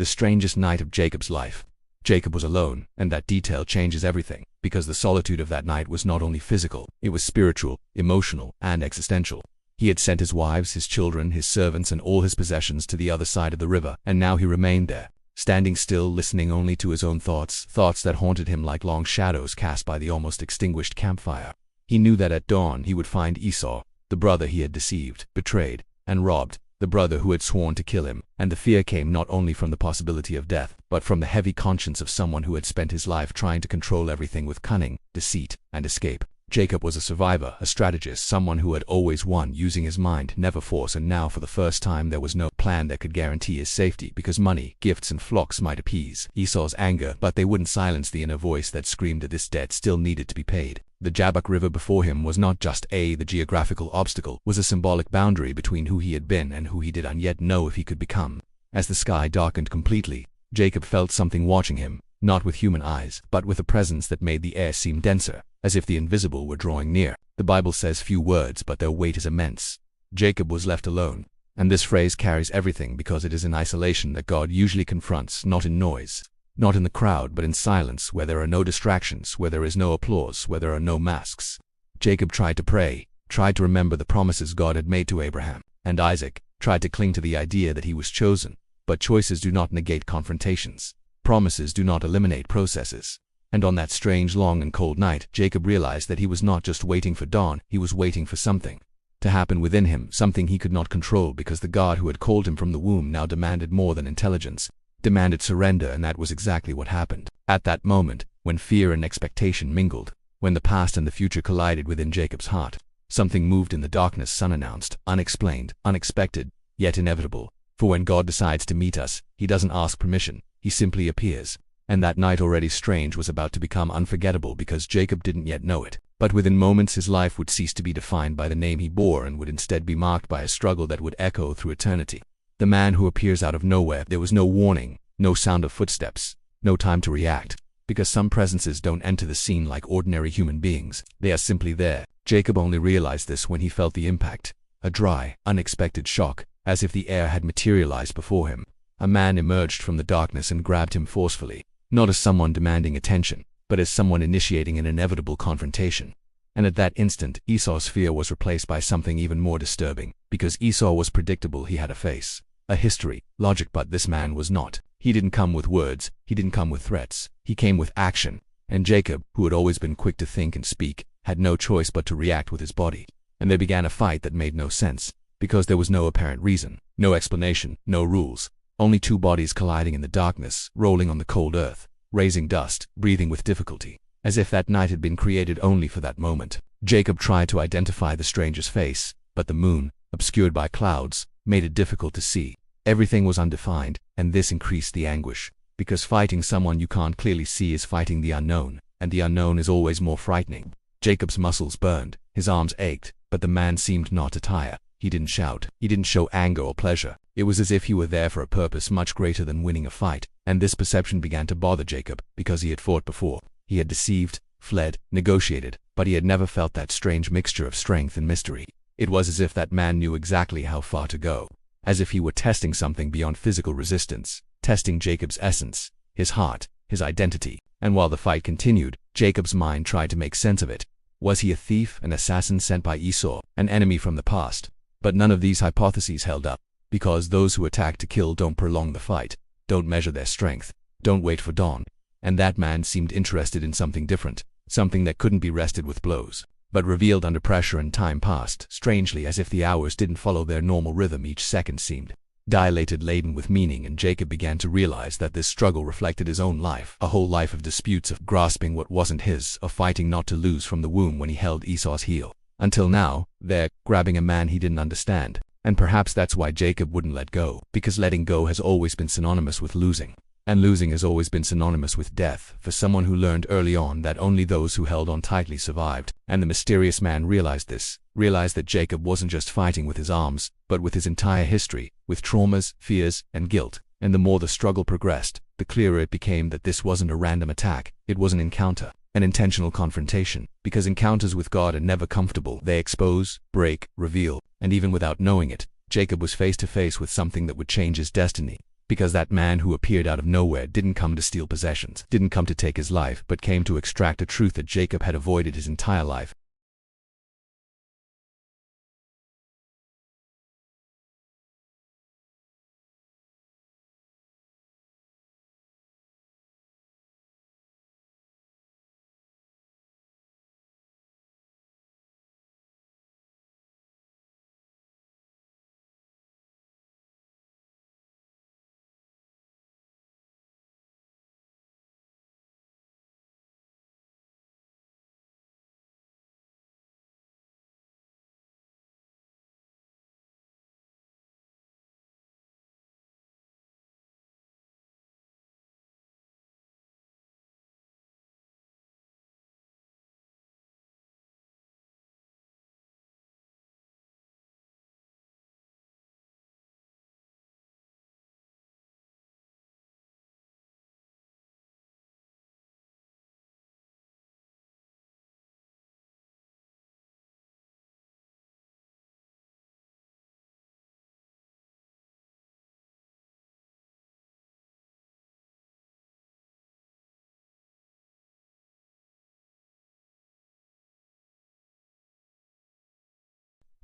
the strangest night of Jacob's life. Jacob was alone, and that detail changes everything, because the solitude of that night was not only physical, it was spiritual, emotional, and existential. He had sent his wives, his children, his servants, and all his possessions to the other side of the river, and now he remained there, standing still, listening only to his own thoughts that haunted him like long shadows cast by the almost extinguished campfire. He knew that at dawn he would find Esau, the brother he had deceived, betrayed, and robbed, the brother who had sworn to kill him, and the fear came not only from the possibility of death, but from the heavy conscience of someone who had spent his life trying to control everything with cunning, deceit, and escape. Jacob was a survivor, a strategist, someone who had always won using his mind, never force, and now for the first time there was no plan that could guarantee his safety, because money, gifts, and flocks might appease Esau's anger, but they wouldn't silence the inner voice that screamed that this debt still needed to be paid. The Jabbok River before him was not just the geographical obstacle, was a symbolic boundary between who he had been and who he did not yet know if he could become. As the sky darkened completely, Jacob felt something watching him, not with human eyes, but with a presence that made the air seem denser, as if the invisible were drawing near. The Bible says few words, but their weight is immense. Jacob was left alone, and this phrase carries everything because it is in isolation that God usually confronts, not in noise, not in the crowd, but in silence, where there are no distractions, where there is no applause, where there are no masks. Jacob tried to pray, tried to remember the promises God had made to Abraham and Isaac, tried to cling to the idea that he was chosen, but choices do not negate confrontations. Promises do not eliminate processes. And on that strange, long, and cold night, Jacob realized that he was not just waiting for dawn, he was waiting for something to happen within him, something he could not control, because the God who had called him from the womb now demanded more than intelligence, demanded surrender, and that was exactly what happened. At that moment, when fear and expectation mingled, when the past and the future collided within Jacob's heart, something moved in the darkness, unannounced, unexplained, unexpected, yet inevitable. For when God decides to meet us, he doesn't ask permission, he simply appears. And that night, already strange, was about to become unforgettable because Jacob didn't yet know it. But within moments his life would cease to be defined by the name he bore and would instead be marked by a struggle that would echo through eternity. The man who appears out of nowhere. There was no warning, no sound of footsteps, no time to react, because some presences don't enter the scene like ordinary human beings. They are simply there. Jacob only realized this when he felt the impact, a dry, unexpected shock, as if the air had materialized before him. A man emerged from the darkness and grabbed him forcefully, not as someone demanding attention, but as someone initiating an inevitable confrontation. And at that instant, Esau's fear was replaced by something even more disturbing, because Esau was predictable. He had a face, a history, logic, but this man was not. He didn't come with words, he didn't come with threats, he came with action. And Jacob, who had always been quick to think and speak, had no choice but to react with his body. And they began a fight that made no sense, because there was no apparent reason, no explanation, no rules. Only two bodies colliding in the darkness, rolling on the cold earth, raising dust, breathing with difficulty, as if that night had been created only for that moment. Jacob tried to identify the stranger's face, but the moon, obscured by clouds, made it difficult to see. Everything was undefined, and this increased the anguish, because fighting someone you can't clearly see is fighting the unknown, and the unknown is always more frightening. Jacob's muscles burned, his arms ached, but the man seemed not to tire. He didn't shout, he didn't show anger or pleasure. It was as if he were there for a purpose much greater than winning a fight, and this perception began to bother Jacob, because he had fought before. He had deceived, fled, negotiated, but he had never felt that strange mixture of strength and mystery. It was as if that man knew exactly how far to go, as if he were testing something beyond physical resistance, testing Jacob's essence, his heart, his identity. And while the fight continued, Jacob's mind tried to make sense of it. Was he a thief, an assassin sent by Esau, an enemy from the past? But none of these hypotheses held up, because those who attack to kill don't prolong the fight, don't measure their strength, don't wait for dawn. And that man seemed interested in something different, something that couldn't be wrested with blows, but revealed under pressure. And time passed, strangely, as if the hours didn't follow their normal rhythm. Each second seemed dilated, laden with meaning, and Jacob began to realize that this struggle reflected his own life, a whole life of disputes, of grasping what wasn't his, of fighting not to lose from the womb when he held Esau's heel, until now, there, grabbing a man he didn't understand. And perhaps that's why Jacob wouldn't let go, because letting go has always been synonymous with losing. And losing has always been synonymous with death, for someone who learned early on that only those who held on tightly survived. And the mysterious man realized this, realized that Jacob wasn't just fighting with his arms, but with his entire history, with traumas, fears, and guilt. And the more the struggle progressed, the clearer it became that this wasn't a random attack, it was an encounter, an intentional confrontation, because encounters with God are never comfortable. They expose, break, reveal, and even without knowing it, Jacob was face to face with something that would change his destiny. Because that man who appeared out of nowhere didn't come to steal possessions, didn't come to take his life, but came to extract a truth that Jacob had avoided his entire life.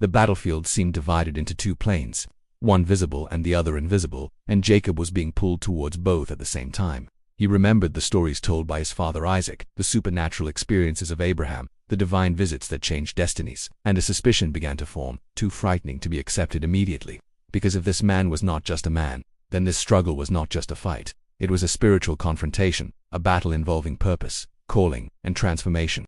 The battlefield seemed divided into two planes, one visible and the other invisible, and Jacob was being pulled towards both at the same time. He remembered the stories told by his father Isaac, the supernatural experiences of Abraham, the divine visits that changed destinies, and a suspicion began to form, too frightening to be accepted immediately. Because if this man was not just a man, then this struggle was not just a fight. It was a spiritual confrontation, a battle involving purpose, calling, and transformation.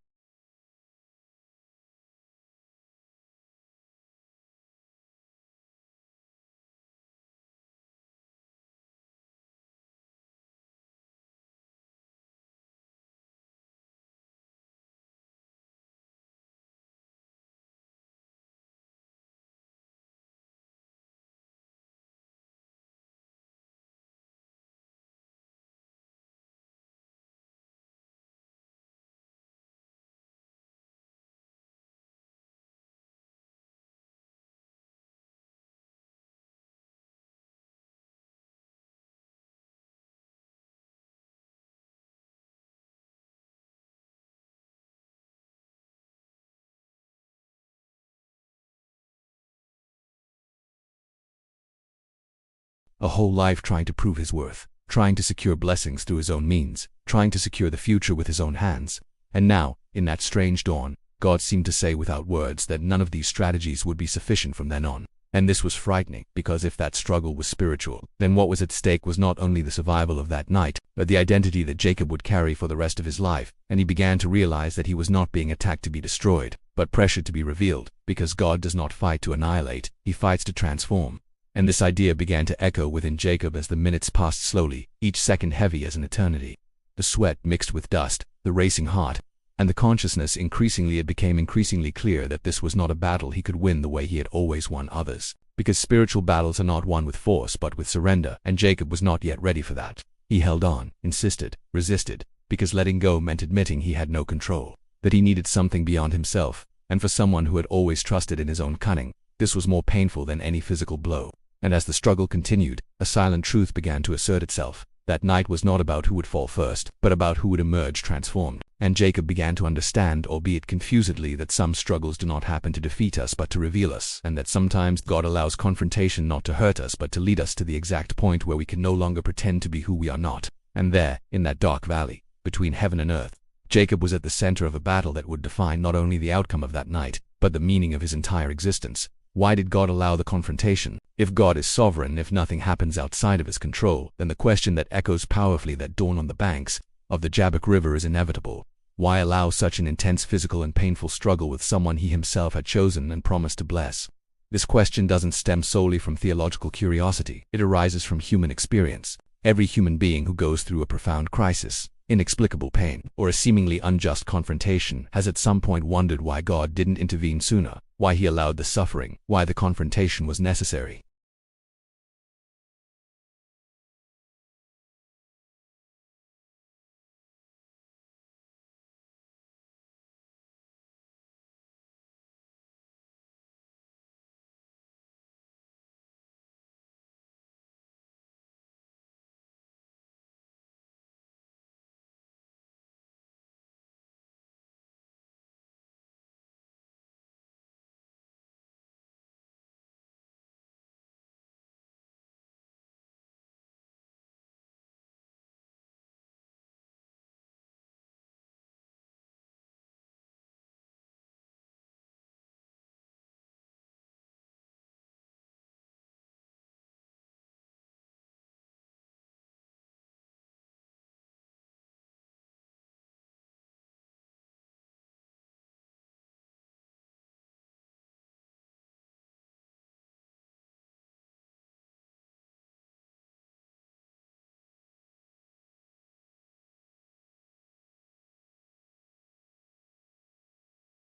A whole life trying to prove his worth, trying to secure blessings through his own means, trying to secure the future with his own hands. And now, in that strange dawn, God seemed to say without words that none of these strategies would be sufficient from then on. And this was frightening, because if that struggle was spiritual, then what was at stake was not only the survival of that night, but the identity that Jacob would carry for the rest of his life. And he began to realize that he was not being attacked to be destroyed, but pressured to be revealed, because God does not fight to annihilate, he fights to transform. And this idea began to echo within Jacob as the minutes passed slowly, each second heavy as an eternity. The sweat mixed with dust, the racing heart, and the consciousness it became increasingly clear that this was not a battle he could win the way he had always won others. Because spiritual battles are not won with force but with surrender, and Jacob was not yet ready for that. He held on, insisted, resisted, because letting go meant admitting he had no control, that he needed something beyond himself, and for someone who had always trusted in his own cunning, this was more painful than any physical blow. And as the struggle continued, a silent truth began to assert itself. That night was not about who would fall first, but about who would emerge transformed. And Jacob began to understand, albeit confusedly, that some struggles do not happen to defeat us but to reveal us, and that sometimes God allows confrontation not to hurt us but to lead us to the exact point where we can no longer pretend to be who we are not. And there, in that dark valley, between heaven and earth, Jacob was at the center of a battle that would define not only the outcome of that night, but the meaning of his entire existence. Why did God allow the confrontation? If God is sovereign, if nothing happens outside of his control, then the question that echoes powerfully that dawn on the banks of the Jabbok River is inevitable. Why allow such an intense physical and painful struggle with someone he himself had chosen and promised to bless? This question doesn't stem solely from theological curiosity. It arises from human experience. Every human being who goes through a profound crisis, inexplicable pain, or a seemingly unjust confrontation has at some point wondered why God didn't intervene sooner, why he allowed the suffering, why the confrontation was necessary.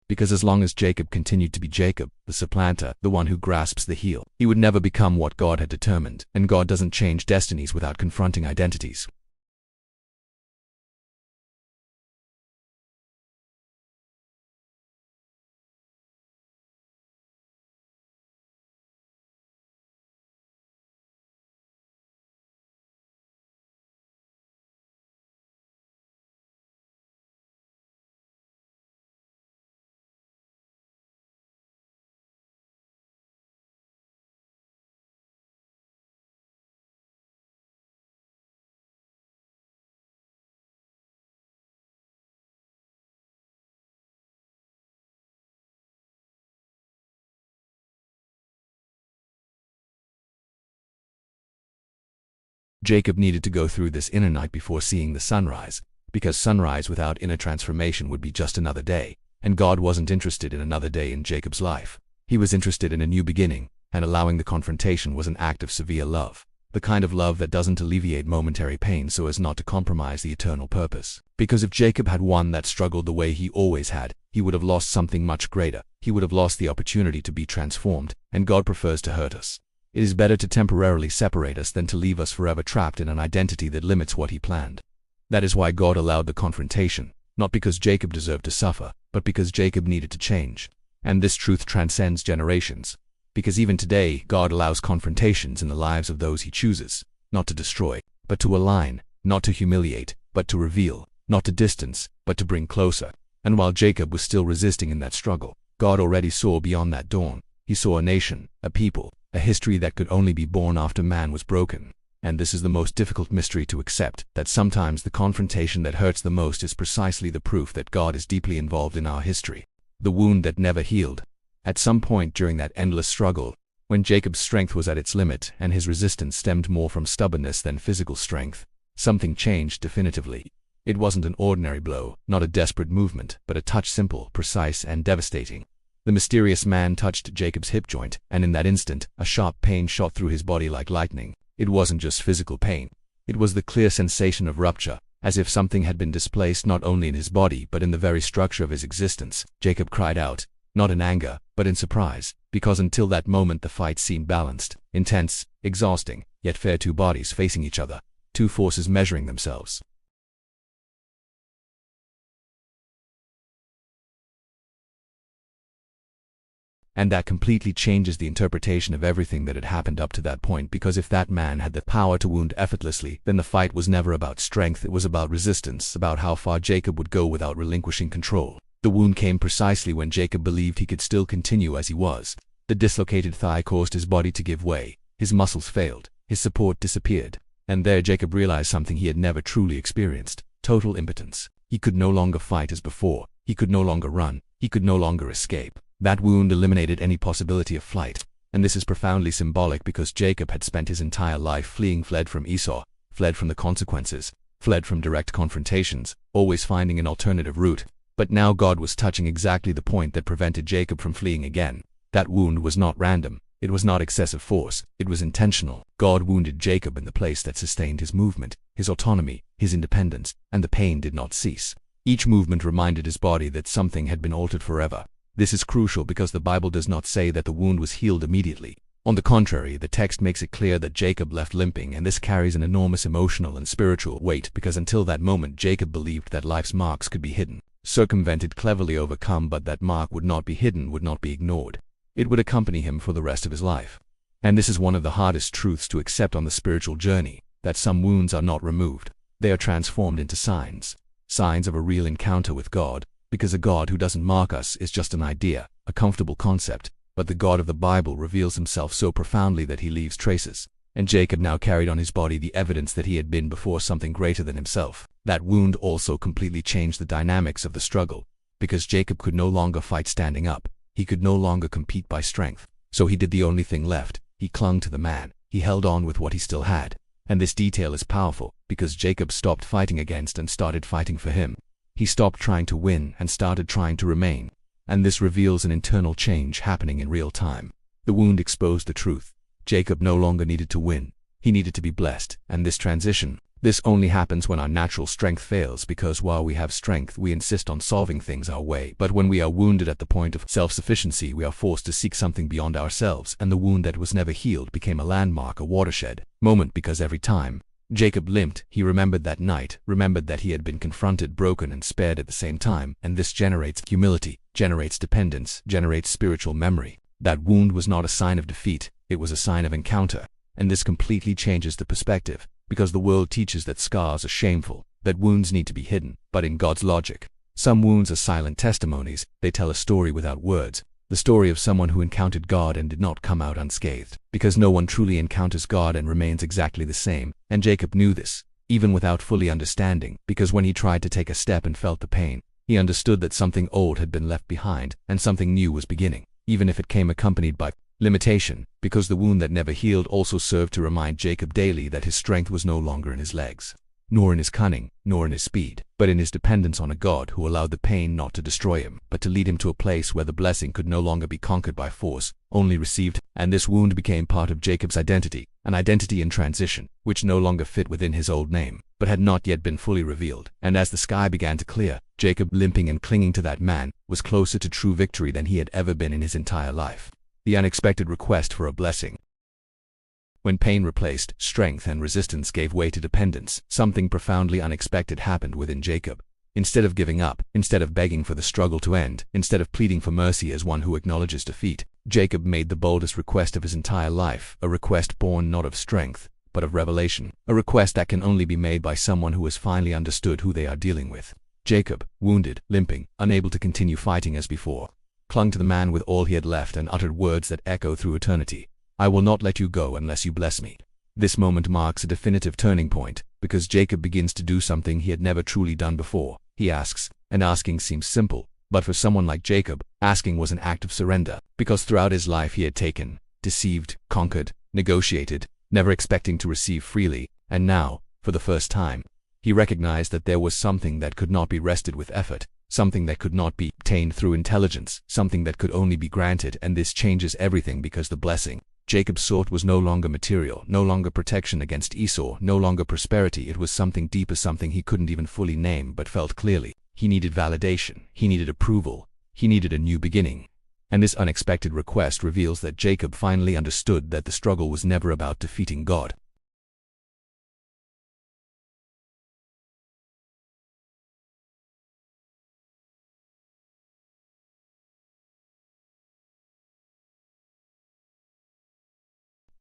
Because as long as Jacob continued to be Jacob, the supplanter, the one who grasps the heel, he would never become what God had determined, and God doesn't change destinies without confronting identities. Jacob needed to go through this inner night before seeing the sunrise, because sunrise without inner transformation would be just another day, and God wasn't interested in another day in Jacob's life. He was interested in a new beginning, and allowing the confrontation was an act of severe love, the kind of love that doesn't alleviate momentary pain so as not to compromise the eternal purpose. Because if Jacob had won that struggle the way he always had, he would have lost something much greater. He would have lost the opportunity to be transformed, and God prefers to hurt us. It is better to temporarily separate us than to leave us forever trapped in an identity that limits what he planned. That is why God allowed the confrontation, not because Jacob deserved to suffer, but because Jacob needed to change. And this truth transcends generations, because even today God allows confrontations in the lives of those he chooses, not to destroy, but to align, not to humiliate, but to reveal, not to distance, but to bring closer. And while Jacob was still resisting in that struggle, God already saw beyond that dawn. He saw a nation, a people, a history that could only be born after man was broken. And this is the most difficult mystery to accept, that sometimes the confrontation that hurts the most is precisely the proof that God is deeply involved in our history. The wound that never healed. At some point during that endless struggle, when Jacob's strength was at its limit and his resistance stemmed more from stubbornness than physical strength, something changed definitively. It wasn't an ordinary blow, not a desperate movement, but a touch simple, precise, and devastating. The mysterious man touched Jacob's hip joint, and in that instant, a sharp pain shot through his body like lightning. It wasn't just physical pain. It was the clear sensation of rupture, as if something had been displaced not only in his body but in the very structure of his existence. Jacob cried out, not in anger, but in surprise, because until that moment the fight seemed balanced, intense, exhausting, yet fair. Two bodies facing each other, two forces measuring themselves. And that completely changes the interpretation of everything that had happened up to that point, because if that man had the power to wound effortlessly, then the fight was never about strength, it was about resistance, about how far Jacob would go without relinquishing control. The wound came precisely when Jacob believed he could still continue as he was. The dislocated thigh caused his body to give way, his muscles failed, his support disappeared. And there Jacob realized something he had never truly experienced: total impotence. He could no longer fight as before, he could no longer run, he could no longer escape. That wound eliminated any possibility of flight, and this is profoundly symbolic because Jacob had spent his entire life fled from Esau, fled from the consequences, fled from direct confrontations, always finding an alternative route. But now God was touching exactly the point that prevented Jacob from fleeing again. That wound was not random, it was not excessive force, it was intentional. God wounded Jacob in the place that sustained his movement, his autonomy, his independence, and the pain did not cease. Each movement reminded his body that something had been altered forever. This is crucial because the Bible does not say that the wound was healed immediately. On the contrary, the text makes it clear that Jacob left limping, and this carries an enormous emotional and spiritual weight because until that moment Jacob believed that life's marks could be hidden, circumvented, cleverly overcome, but that mark would not be hidden, would not be ignored. It would accompany him for the rest of his life. And this is one of the hardest truths to accept on the spiritual journey, that some wounds are not removed. They are transformed into signs of a real encounter with God. Because a God who doesn't mark us is just an idea, a comfortable concept, but the God of the Bible reveals himself so profoundly that he leaves traces. And Jacob now carried on his body the evidence that he had been before something greater than himself. That wound also completely changed the dynamics of the struggle, because Jacob could no longer fight standing up, he could no longer compete by strength. So he did the only thing left: he clung to the man, he held on with what he still had. And this detail is powerful, because Jacob stopped fighting against and started fighting for him. He stopped trying to win and started trying to remain. And this reveals an internal change happening in real time. The wound exposed the truth. Jacob no longer needed to win. He needed to be blessed. And this transition, This only happens when our natural strength fails, because while we have strength, we insist on solving things our way. But when we are wounded at the point of self-sufficiency, we are forced to seek something beyond ourselves, and the wound that was never healed became a landmark, a watershed moment, because every time Jacob limped, he remembered that night, remembered that he had been confronted, broken, and spared at the same time, and this generates humility, generates dependence, generates spiritual memory. That wound was not a sign of defeat, it was a sign of encounter, and this completely changes the perspective, because the world teaches that scars are shameful, that wounds need to be hidden, but in God's logic, some wounds are silent testimonies, they tell a story without words. The story of someone who encountered God and did not come out unscathed, because no one truly encounters God and remains exactly the same, and Jacob knew this, even without fully understanding, because when he tried to take a step and felt the pain, he understood that something old had been left behind, and something new was beginning, even if it came accompanied by limitation, because the wound that never healed also served to remind Jacob daily that his strength was no longer in his legs, nor in his cunning, nor in his speed, but in his dependence on a God who allowed the pain not to destroy him, but to lead him to a place where the blessing could no longer be conquered by force, only received. And this wound became part of Jacob's identity, an identity in transition, which no longer fit within his old name, but had not yet been fully revealed. And as the sky began to clear, Jacob, limping and clinging to that man, was closer to true victory than he had ever been in his entire life. The unexpected request for a blessing. When pain replaced strength and resistance gave way to dependence, something profoundly unexpected happened within Jacob. Instead of giving up, instead of begging for the struggle to end, instead of pleading for mercy as one who acknowledges defeat, Jacob made the boldest request of his entire life, a request born not of strength, but of revelation, a request that can only be made by someone who has finally understood who they are dealing with. Jacob, wounded, limping, unable to continue fighting as before, clung to the man with all he had left and uttered words that echo through eternity. I will not let you go unless you bless me. This moment marks a definitive turning point, because Jacob begins to do something he had never truly done before. He asks, and asking seems simple, but for someone like Jacob, asking was an act of surrender, because throughout his life he had taken, deceived, conquered, negotiated, never expecting to receive freely, and now, for the first time, he recognized that there was something that could not be wrested with effort, something that could not be obtained through intelligence, something that could only be granted, and this changes everything, because the blessing Jacob sought was no longer material, no longer protection against Esau, no longer prosperity. It was something deeper, something he couldn't even fully name but felt clearly. He needed validation, he needed approval, he needed a new beginning. And this unexpected request reveals that Jacob finally understood that the struggle was never about defeating God.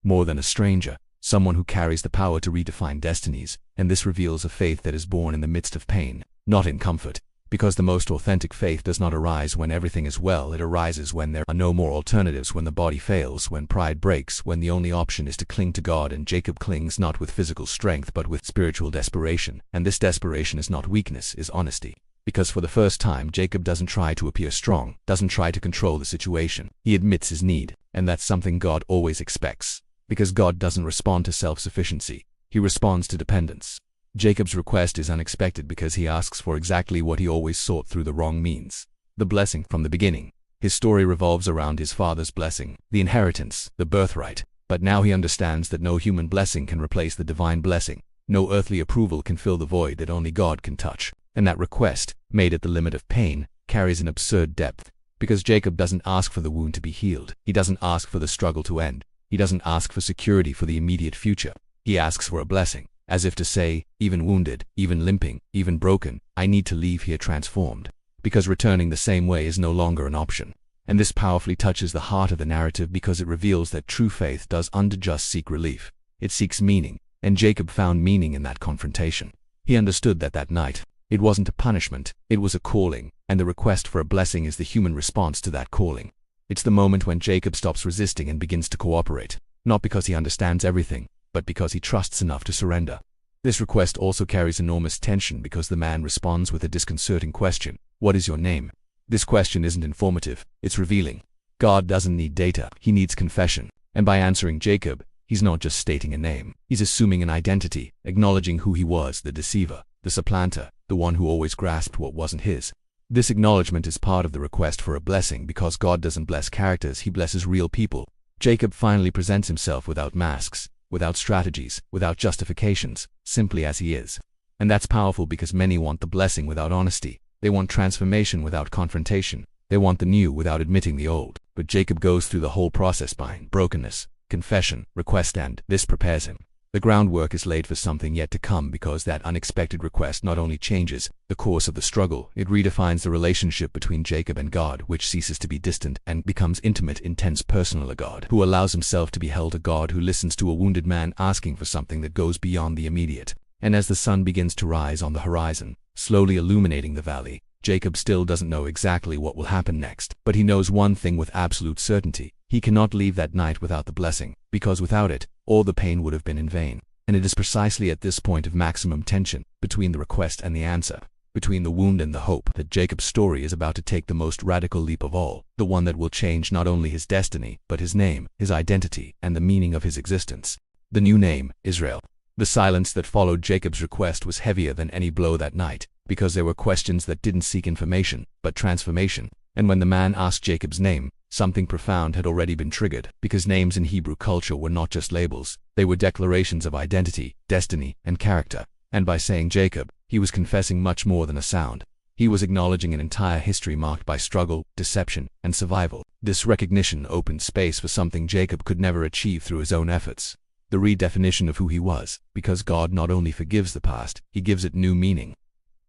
More than a stranger, someone who carries the power to redefine destinies, and this reveals a faith that is born in the midst of pain, not in comfort, because the most authentic faith does not arise when everything is well. It arises when there are no more alternatives, when the body fails, when pride breaks, when the only option is to cling to God. And Jacob clings not with physical strength but with spiritual desperation, and this desperation is not weakness, is honesty. Because for the first time, Jacob doesn't try to appear strong, doesn't try to control the situation. He admits his need, and that's something God always expects. Because God doesn't respond to self-sufficiency, he responds to dependence. Jacob's request is unexpected because he asks for exactly what he always sought through the wrong means. The blessing from the beginning. His story revolves around his father's blessing, the inheritance, the birthright. But now he understands that no human blessing can replace the divine blessing. No earthly approval can fill the void that only God can touch. And that request, made at the limit of pain, carries an absurd depth. Because Jacob doesn't ask for the wound to be healed. He doesn't ask for the struggle to end. He doesn't ask for security for the immediate future. He asks for a blessing, as if to say, even wounded, even limping, even broken, I need to leave here transformed. Because returning the same way is no longer an option. And this powerfully touches the heart of the narrative, because it reveals that true faith doesn't just seek relief. It seeks meaning, and Jacob found meaning in that confrontation. He understood that that night, it wasn't a punishment, it was a calling, and the request for a blessing is the human response to that calling. It's the moment when Jacob stops resisting and begins to cooperate, not because he understands everything, but because he trusts enough to surrender. This request also carries enormous tension because the man responds with a disconcerting question. What is your name? This question isn't informative, it's revealing. God doesn't need data, he needs confession. And by answering Jacob, he's not just stating a name, he's assuming an identity, acknowledging who he was, the deceiver, the supplanter, the one who always grasped what wasn't his. This acknowledgement is part of the request for a blessing, because God doesn't bless characters, he blesses real people. Jacob finally presents himself without masks. without strategies, without justifications, simply as he is. And that's powerful because many want the blessing without honesty. They want transformation without confrontation. They want the new without admitting the old. But Jacob goes through the whole process by brokenness, confession, request, and this prepares him. The groundwork is laid for something yet to come because that unexpected request not only changes the course of the struggle, it redefines the relationship between Jacob and God, which ceases to be distant and becomes intimate, intense, personal. A God who allows himself to be held, a God who listens to a wounded man asking for something that goes beyond the immediate. And as the sun begins to rise on the horizon, slowly illuminating the valley, Jacob still doesn't know exactly what will happen next. But he knows one thing with absolute certainty. He cannot leave that night without the blessing, because without it, all the pain would have been in vain. And it is precisely at this point of maximum tension, between the request and the answer, between the wound and the hope, that Jacob's story is about to take the most radical leap of all, the one that will change not only his destiny, but his name, his identity, and the meaning of his existence. The new name, Israel. The silence that followed Jacob's request was heavier than any blow that night, because there were questions that didn't seek information, but transformation. And when the man asked Jacob's name, something profound had already been triggered, because names in Hebrew culture were not just labels, they were declarations of identity, destiny, and character. And by saying Jacob, he was confessing much more than a sound. He was acknowledging an entire history marked by struggle, deception, and survival. This recognition opened space for something Jacob could never achieve through his own efforts. The redefinition of who he was, because God not only forgives the past, he gives it new meaning.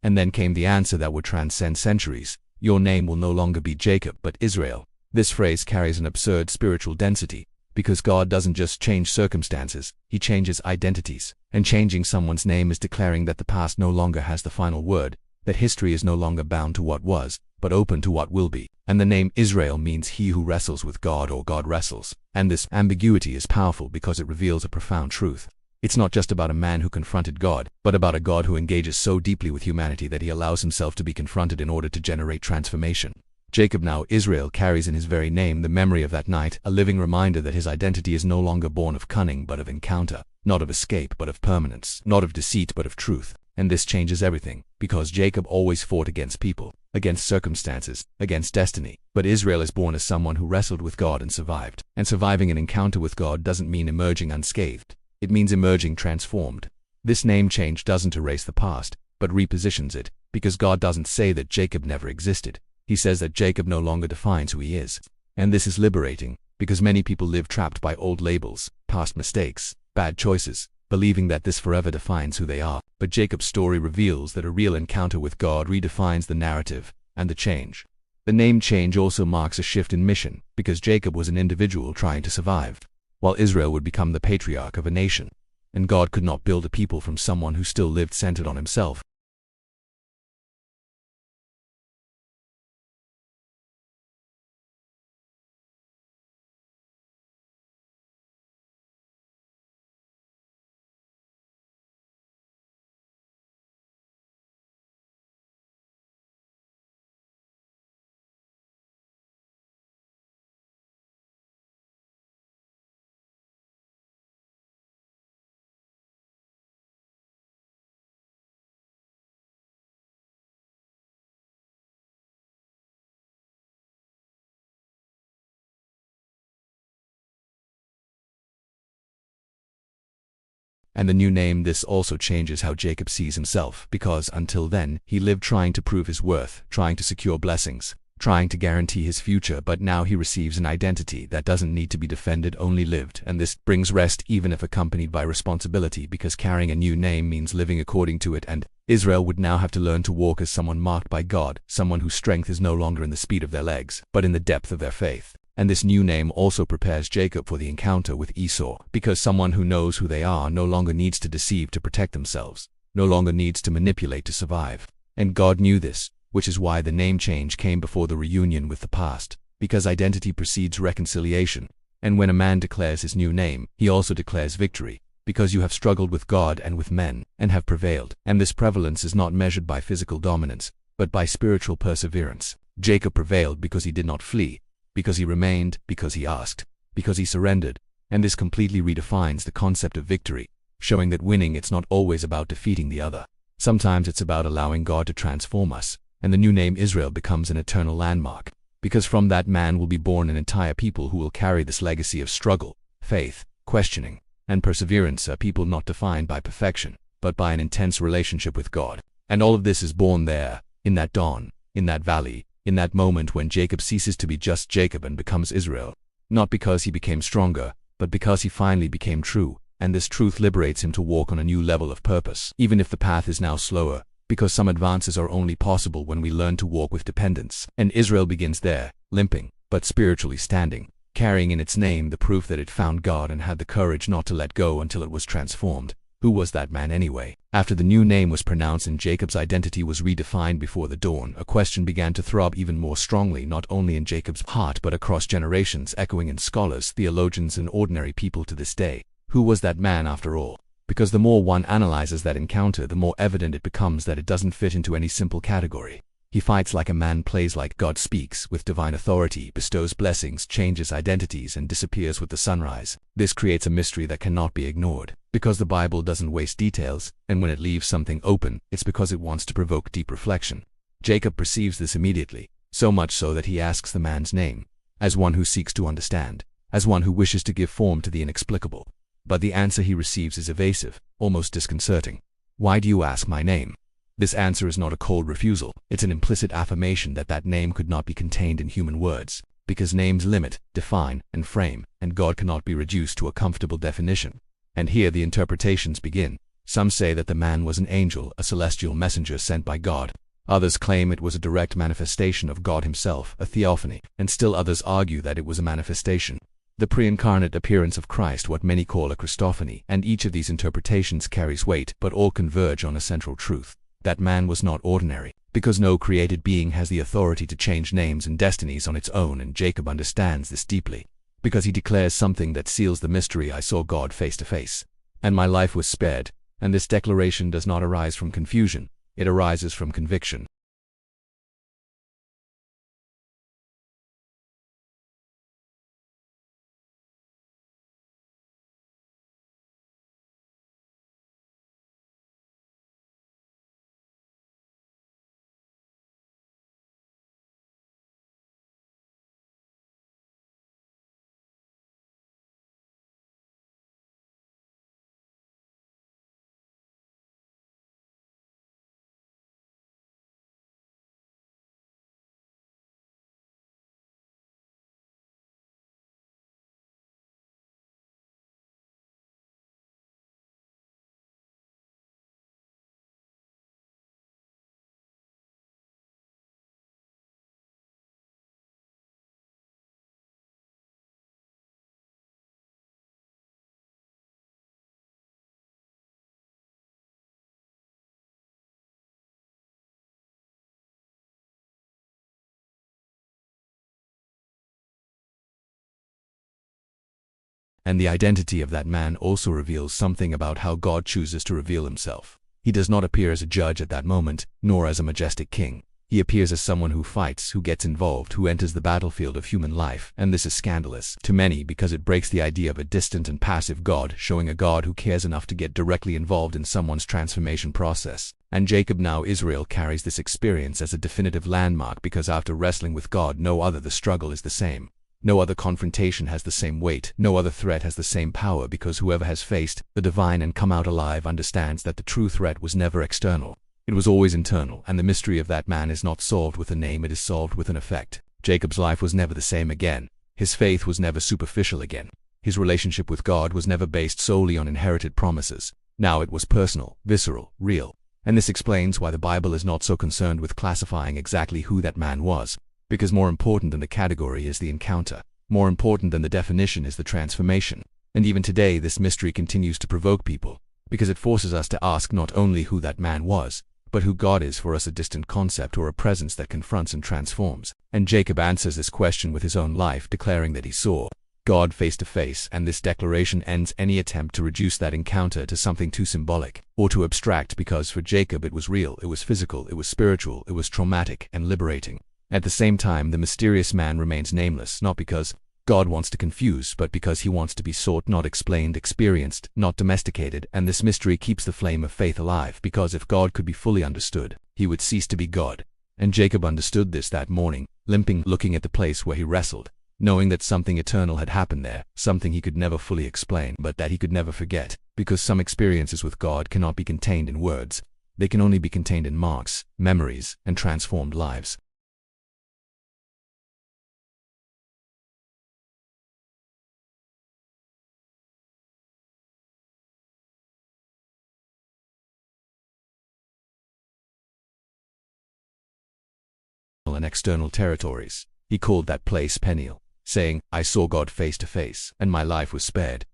And then came the answer that would transcend centuries. Your name will no longer be Jacob, but Israel. This phrase carries an absurd spiritual density, because God doesn't just change circumstances, he changes identities. And changing someone's name is declaring that the past no longer has the final word, that history is no longer bound to what was, but open to what will be. And the name Israel means he who wrestles with God, or God wrestles. And this ambiguity is powerful because it reveals a profound truth. It's not just about a man who confronted God, but about a God who engages so deeply with humanity that he allows himself to be confronted in order to generate transformation. Jacob, now Israel, carries in his very name the memory of that night, a living reminder that his identity is no longer born of cunning but of encounter, not of escape but of permanence, not of deceit but of truth. And this changes everything, because Jacob always fought against people, against circumstances, against destiny. But Israel is born as someone who wrestled with God and survived. And surviving an encounter with God doesn't mean emerging unscathed. It means emerging transformed. This name change doesn't erase the past, but repositions it, because God doesn't say that Jacob never existed. He says that Jacob no longer defines who he is. And this is liberating, because many people live trapped by old labels, past mistakes, bad choices, believing that this forever defines who they are. But Jacob's story reveals that a real encounter with God redefines the narrative and the change. The name change also marks a shift in mission, because Jacob was an individual trying to survive, while Israel would become the patriarch of a nation. And God could not build a people from someone who still lived centered on himself. And the new name, this also changes how Jacob sees himself, because until then, he lived trying to prove his worth, trying to secure blessings, trying to guarantee his future. But now he receives an identity that doesn't need to be defended, only lived. And this brings rest, even if accompanied by responsibility, because carrying a new name means living according to it. And Israel would now have to learn to walk as someone marked by God, someone whose strength is no longer in the speed of their legs, but in the depth of their faith. And this new name also prepares Jacob for the encounter with Esau, because someone who knows who they are no longer needs to deceive to protect themselves, no longer needs to manipulate to survive. And God knew this, which is why the name change came before the reunion with the past, because identity precedes reconciliation. And when a man declares his new name, he also declares victory, because you have struggled with God and with men, and have prevailed. And this prevalence is not measured by physical dominance, but by spiritual perseverance. Jacob prevailed because he did not flee, because he remained, because he asked, because he surrendered. And this completely redefines the concept of victory, showing that winning, it's not always about defeating the other. Sometimes it's about allowing God to transform us. And the new name Israel becomes an eternal landmark, because from that man will be born an entire people who will carry this legacy of struggle, faith, questioning, and perseverance are people not defined by perfection, but by an intense relationship with God. And all of this is born there, in that dawn, in that valley, in that moment when Jacob ceases to be just Jacob and becomes Israel. Not because he became stronger, but because he finally became true, and this truth liberates him to walk on a new level of purpose, even if the path is now slower, because some advances are only possible when we learn to walk with dependence. And Israel begins there, limping, but spiritually standing, carrying in its name the proof that it found God and had the courage not to let go until it was transformed. Who was that man anyway? After the new name was pronounced and Jacob's identity was redefined before the dawn, a question began to throb even more strongly, not only in Jacob's heart but across generations, echoing in scholars, theologians, and ordinary people to this day. Who was that man after all? Because the more one analyzes that encounter, the more evident it becomes that it doesn't fit into any simple category. He fights like a man, plays like God, speaks with divine authority, bestows blessings, changes identities, and disappears with the sunrise. This creates a mystery that cannot be ignored. Because the Bible doesn't waste details, and when it leaves something open, it's because it wants to provoke deep reflection. Jacob perceives this immediately, so much so that he asks the man's name, as one who seeks to understand, as one who wishes to give form to the inexplicable. But the answer he receives is evasive, almost disconcerting. Why do you ask my name? This answer is not a cold refusal, it's an implicit affirmation that that name could not be contained in human words, because names limit, define, and frame, and God cannot be reduced to a comfortable definition. And here the interpretations begin. Some say that the man was an angel, a celestial messenger sent by God. Others claim it was a direct manifestation of God himself, a theophany, and still others argue that it was a manifestation, the pre-incarnate appearance of Christ, what many call a Christophany, and each of these interpretations carries weight, but all converge on a central truth. That man was not ordinary, because no created being has the authority to change names and destinies on its own, and Jacob understands this deeply. Because he declares something that seals the mystery: I saw God face to face, and my life was spared. And this declaration does not arise from confusion, it arises from conviction. And the identity of that man also reveals something about how God chooses to reveal himself. He does not appear as a judge at that moment, nor as a majestic king. He appears as someone who fights, who gets involved, who enters the battlefield of human life, and this is scandalous to many because it breaks the idea of a distant and passive God, showing a God who cares enough to get directly involved in someone's transformation process. And Jacob, now Israel, carries this experience as a definitive landmark, because after wrestling with God, no other the struggle is the same. No other confrontation has the same weight, no other threat has the same power, because whoever has faced the divine and come out alive understands that the true threat was never external. It was always internal, and the mystery of that man is not solved with a name, it is solved with an effect. Jacob's life was never the same again. His faith was never superficial again. His relationship with God was never based solely on inherited promises. Now it was personal, visceral, real. And this explains why the Bible is not so concerned with classifying exactly who that man was. Because more important than the category is the encounter. More important than the definition is the transformation. And even today this mystery continues to provoke people, because it forces us to ask not only who that man was, but who God is. For us, a distant concept or a presence that confronts and transforms. And Jacob answers this question with his own life, declaring that he saw God face to face, and this declaration ends any attempt to reduce that encounter to something too symbolic or too abstract, because for Jacob it was real, it was physical, it was spiritual, it was traumatic and liberating. At the same time, the mysterious man remains nameless, not because God wants to confuse, but because he wants to be sought, not explained, experienced, not domesticated. And this mystery keeps the flame of faith alive, because if God could be fully understood, he would cease to be God. And Jacob understood this that morning, limping, looking at the place where he wrestled. knowing that something eternal had happened there, something he could never fully explain, but that he could never forget, because some experiences with God cannot be contained in words. They can only be contained in marks, memories, and transformed lives. And external territories. He called that place Peniel, saying, I saw God face to face, and my life was spared.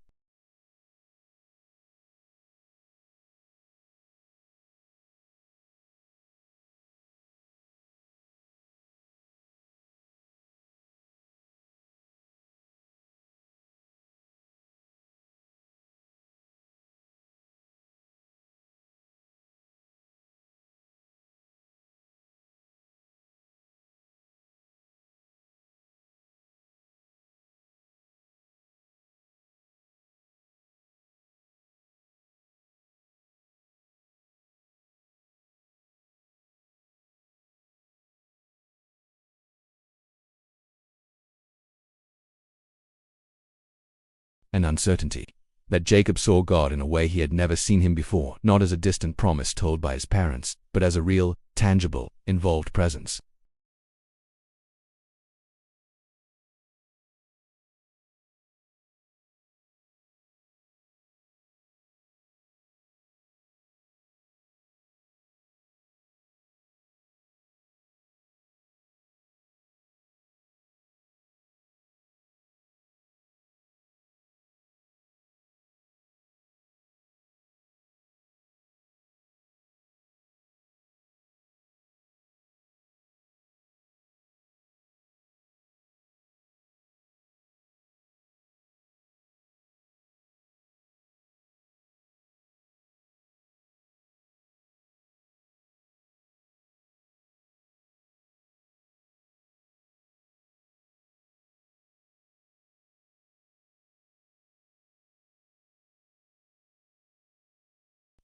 And uncertainty. That Jacob saw God in a way he had never seen him before, not as a distant promise told by his parents, but as a real, tangible, involved presence.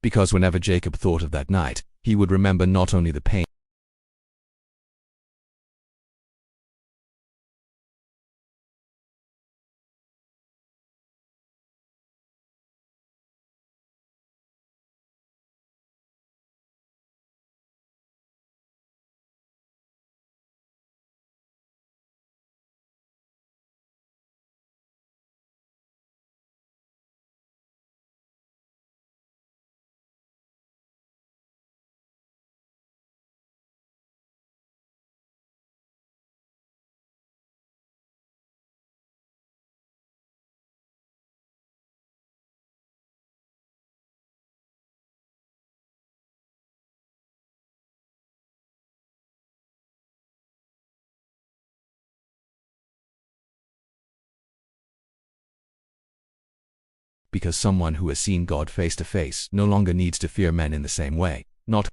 Because whenever Jacob thought of that night, he would remember not only the pain, because someone who has seen God face to face no longer needs to fear men in the same way, not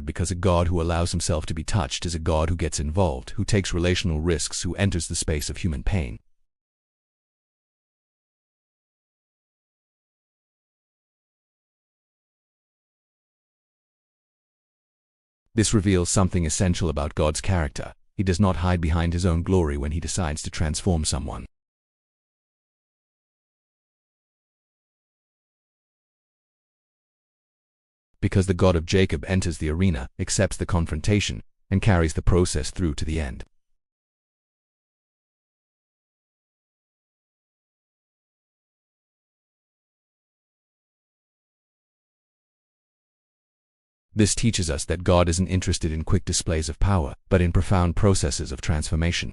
because a God who allows himself to be touched is a God who gets involved, who takes relational risks, who enters the space of human pain. This reveals something essential about God's character. He does not hide behind his own glory when he decides to transform someone. Because the God of Jacob enters the arena, accepts the confrontation, and carries the process through to the end. This teaches us that God isn't interested in quick displays of power, but in profound processes of transformation.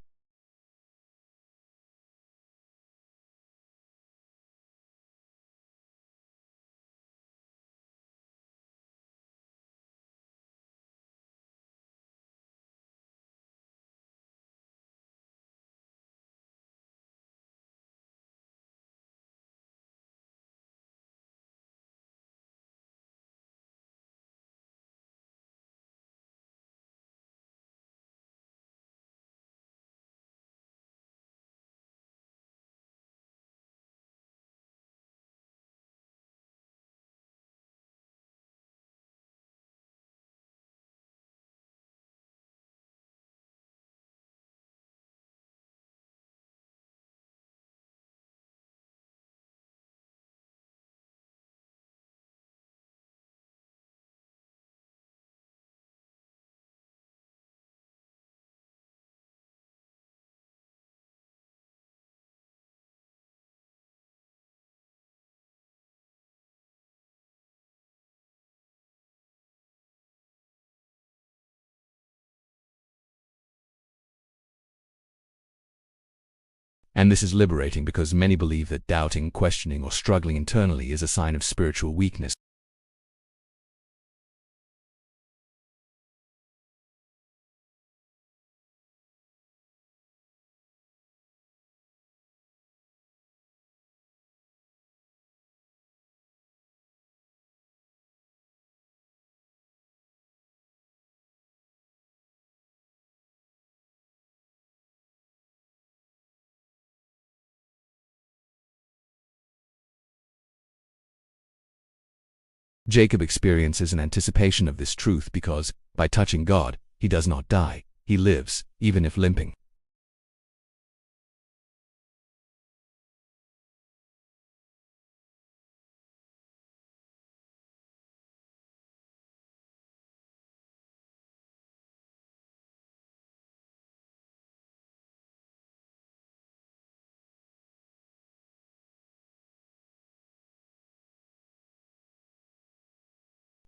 And this is liberating because many believe that doubting, questioning, or struggling internally is a sign of spiritual weakness. Jacob experiences an anticipation of this truth because, by touching God, he does not die, he lives, even if limping.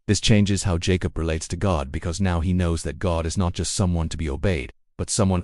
This changes how Jacob relates to God because now he knows that God is not just someone to be obeyed, but someone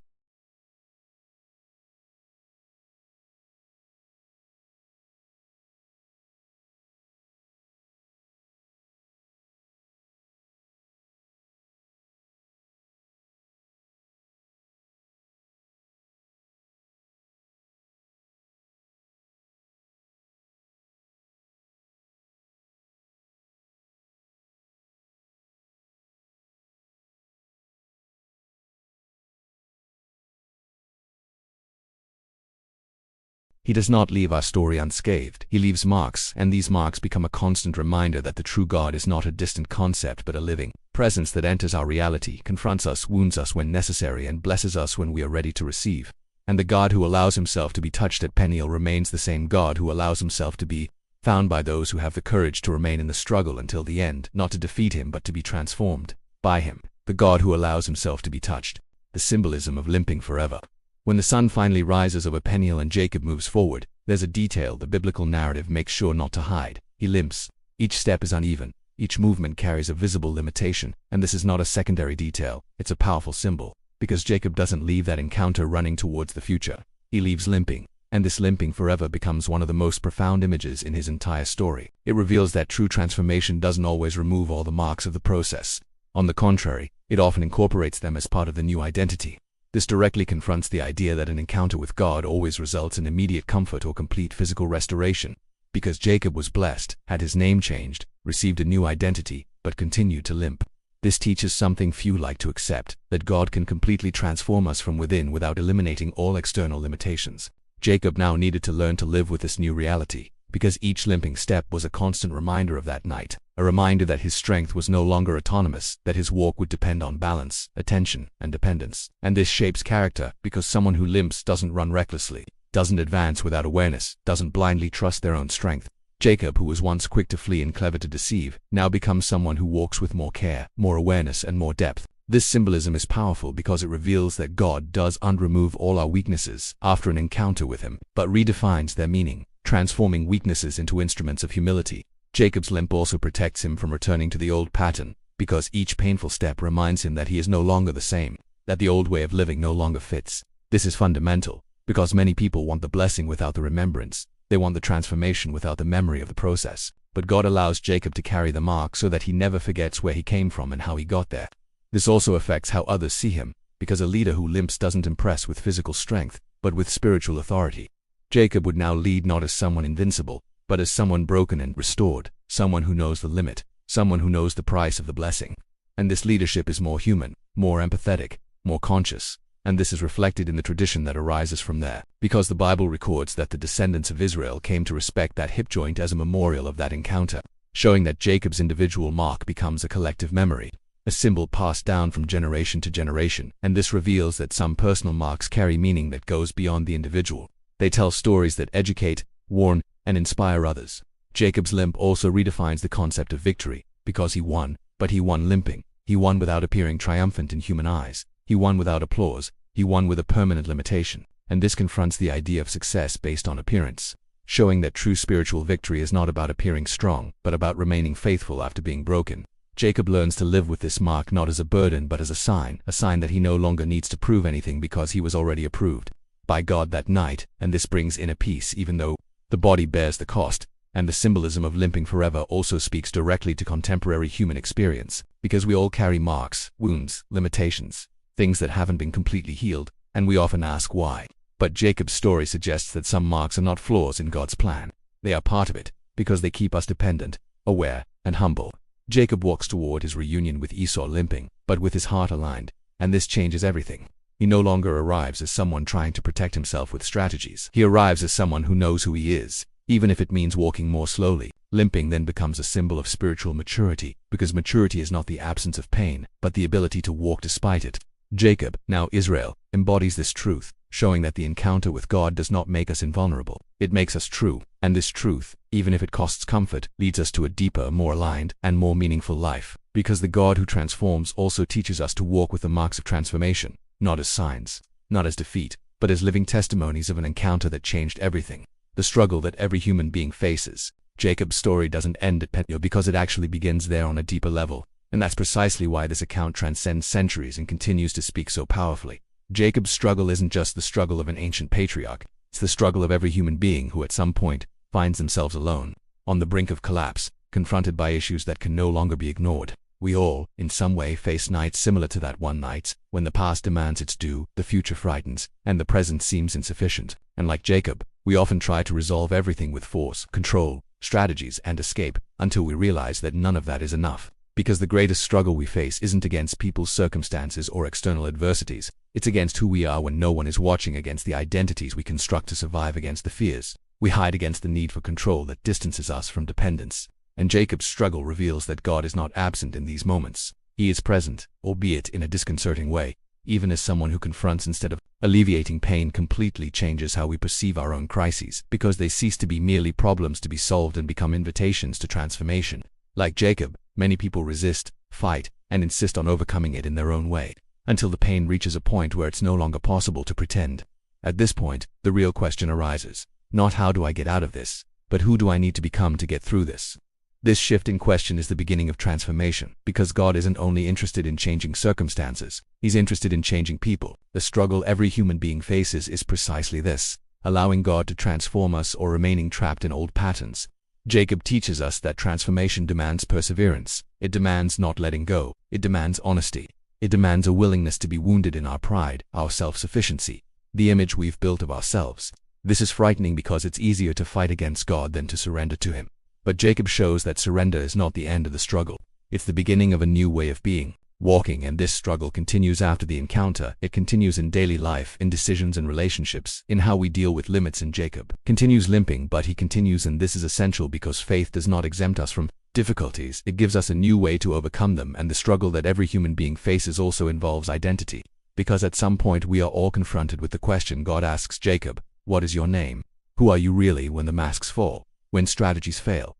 He does not leave our story unscathed. He leaves marks, and these marks become a constant reminder that the true God is not a distant concept but a living presence that enters our reality, confronts us, wounds us when necessary, and blesses us when we are ready to receive. And the God who allows himself to be touched at Peniel remains the same God who allows himself to be found by those who have the courage to remain in the struggle until the end, not to defeat him but to be transformed by him. The God who allows himself to be touched. The symbolism of limping forever. When the sun finally rises over Peniel and Jacob moves forward, there's a detail the biblical narrative makes sure not to hide. He limps. Each step is uneven. Each movement carries a visible limitation, and this is not a secondary detail, it's a powerful symbol. Because Jacob doesn't leave that encounter running towards the future. He leaves limping, and this limping forever becomes one of the most profound images in his entire story. It reveals that true transformation doesn't always remove all the marks of the process. On the contrary, it often incorporates them as part of the new identity. This directly confronts the idea that an encounter with God always results in immediate comfort or complete physical restoration. Because Jacob was blessed, had his name changed, received a new identity, but continued to limp. This teaches something few like to accept, that God can completely transform us from within without eliminating all external limitations. Jacob now needed to learn to live with this new reality, because each limping step was a constant reminder of that night, a reminder that his strength was no longer autonomous, that his walk would depend on balance, attention, and dependence. And this shapes character, because someone who limps doesn't run recklessly, doesn't advance without awareness, doesn't blindly trust their own strength. Jacob, who was once quick to flee and clever to deceive, now becomes someone who walks with more care, more awareness, and more depth. This symbolism is powerful because it reveals that God does unremove all our weaknesses after an encounter with him, but redefines their meaning, transforming weaknesses into instruments of humility. Jacob's limp also protects him from returning to the old pattern, because each painful step reminds him that he is no longer the same, that the old way of living no longer fits. This is fundamental, because many people want the blessing without the remembrance. They want the transformation without the memory of the process. But God allows Jacob to carry the mark so that he never forgets where he came from and how he got there. This also affects how others see him, because a leader who limps doesn't impress with physical strength, but with spiritual authority. Jacob would now lead not as someone invincible, but as someone broken and restored, someone who knows the limit, someone who knows the price of the blessing. And this leadership is more human, more empathetic, more conscious. And this is reflected in the tradition that arises from there, because the Bible records that the descendants of Israel came to respect that hip joint as a memorial of that encounter, showing that Jacob's individual mark becomes a collective memory, a symbol passed down from generation to generation. And this reveals that some personal marks carry meaning that goes beyond the individual. They tell stories that educate, warn, and inspire others. Jacob's limp also redefines the concept of victory, because he won, but he won limping. He won without appearing triumphant in human eyes. He won without applause. He won with a permanent limitation. And this confronts the idea of success based on appearance, showing that true spiritual victory is not about appearing strong, but about remaining faithful after being broken. Jacob learns to live with this mark not as a burden but as a sign that he no longer needs to prove anything because he was already approved by God that night, and this brings inner peace even though the body bears the cost. And the symbolism of limping forever also speaks directly to contemporary human experience, because we all carry marks, wounds, limitations, things that haven't been completely healed, and we often ask why. But Jacob's story suggests that some marks are not flaws in God's plan. They are part of it, because they keep us dependent, aware, and humble. Jacob walks toward his reunion with Esau limping, but with his heart aligned, and this changes everything. He no longer arrives as someone trying to protect himself with strategies. He arrives as someone who knows who he is, even if it means walking more slowly. Limping then becomes a symbol of spiritual maturity, because maturity is not the absence of pain, but the ability to walk despite it. Jacob, now Israel, embodies this truth, showing that the encounter with God does not make us invulnerable. It makes us true, and this truth, even if it costs comfort, leads us to a deeper, more aligned, and more meaningful life. Because the God who transforms also teaches us to walk with the marks of transformation, not as signs, not as defeat, but as living testimonies of an encounter that changed everything. The struggle that every human being faces. Jacob's story doesn't end at Peniel because it actually begins there on a deeper level. And that's precisely why this account transcends centuries and continues to speak so powerfully. Jacob's struggle isn't just the struggle of an ancient patriarch, it's the struggle of every human being who at some point finds themselves alone, on the brink of collapse, confronted by issues that can no longer be ignored. We all, in some way, face nights similar to that one night, when the past demands its due, the future frightens, and the present seems insufficient. And like Jacob, we often try to resolve everything with force, control, strategies, and escape, until we realize that none of that is enough. Because the greatest struggle we face isn't against people's circumstances or external adversities, it's against who we are when no one is watching, against the identities we construct to survive, against the fears we hide, against the need for control that distances us from dependence. And Jacob's struggle reveals that God is not absent in these moments. He is present, albeit in a disconcerting way, even as someone who confronts instead of alleviating pain completely changes how we perceive our own crises, because they cease to be merely problems to be solved and become invitations to transformation. Like Jacob, many people resist, fight, and insist on overcoming it in their own way, until the pain reaches a point where it's no longer possible to pretend. At this point, the real question arises. Not how do I get out of this, but who do I need to become to get through this? This shift in question is the beginning of transformation, because God isn't only interested in changing circumstances, He's interested in changing people. The struggle every human being faces is precisely this, allowing God to transform us or remaining trapped in old patterns. Jacob teaches us that transformation demands perseverance. It demands not letting go. It demands honesty. It demands a willingness to be wounded in our pride, our self-sufficiency, the image we've built of ourselves. This is frightening because it's easier to fight against God than to surrender to Him. But Jacob shows that surrender is not the end of the struggle. It's the beginning of a new way of being, walking, and this struggle continues after the encounter. It continues in daily life, in decisions and relationships, in how we deal with limits. And Jacob continues limping, but he continues, and this is essential because faith does not exempt us from difficulties. It gives us a new way to overcome them, and the struggle that every human being faces also involves identity. Because at some point we are all confronted with the question. God asks Jacob, "What is your name? Who are you really?" When the masks fall, when strategies fail,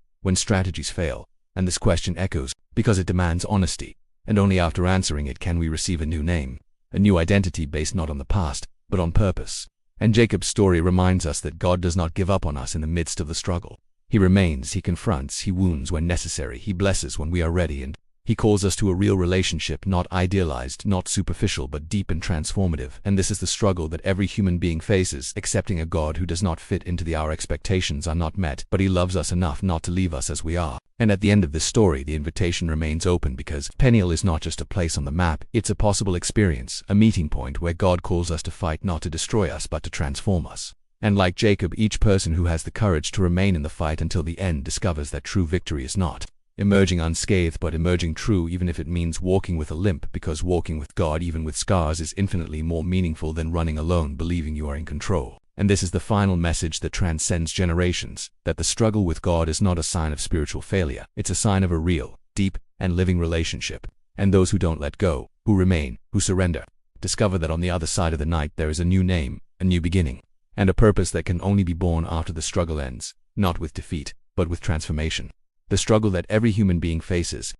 and this question echoes because it demands honesty, and only after answering it can we receive a new name, a new identity based not on the past, but on purpose. And Jacob's story reminds us that God does not give up on us in the midst of the struggle. He remains, he confronts, he wounds when necessary, he blesses when we are ready, and he calls us to a real relationship, not idealized, not superficial, but deep and transformative. And this is the struggle that every human being faces, accepting a God who does not fit into our expectations are not met, but he loves us enough not to leave us as we are. And at the end of this story, the invitation remains open because Peniel is not just a place on the map, it's a possible experience, a meeting point where God calls us to fight not to destroy us but to transform us. And like Jacob, each person who has the courage to remain in the fight until the end discovers that true victory is not emerging unscathed but emerging true, even if it means walking with a limp, because walking with God, even with scars, is infinitely more meaningful than running alone believing you are in control. And this is the final message that transcends generations, that the struggle with God is not a sign of spiritual failure, it's a sign of a real, deep, and living relationship. And those who don't let go, who remain, who surrender, discover that on the other side of the night there is a new name, a new beginning, and a purpose that can only be born after the struggle ends, not with defeat, but with transformation. The struggle that every human being faces,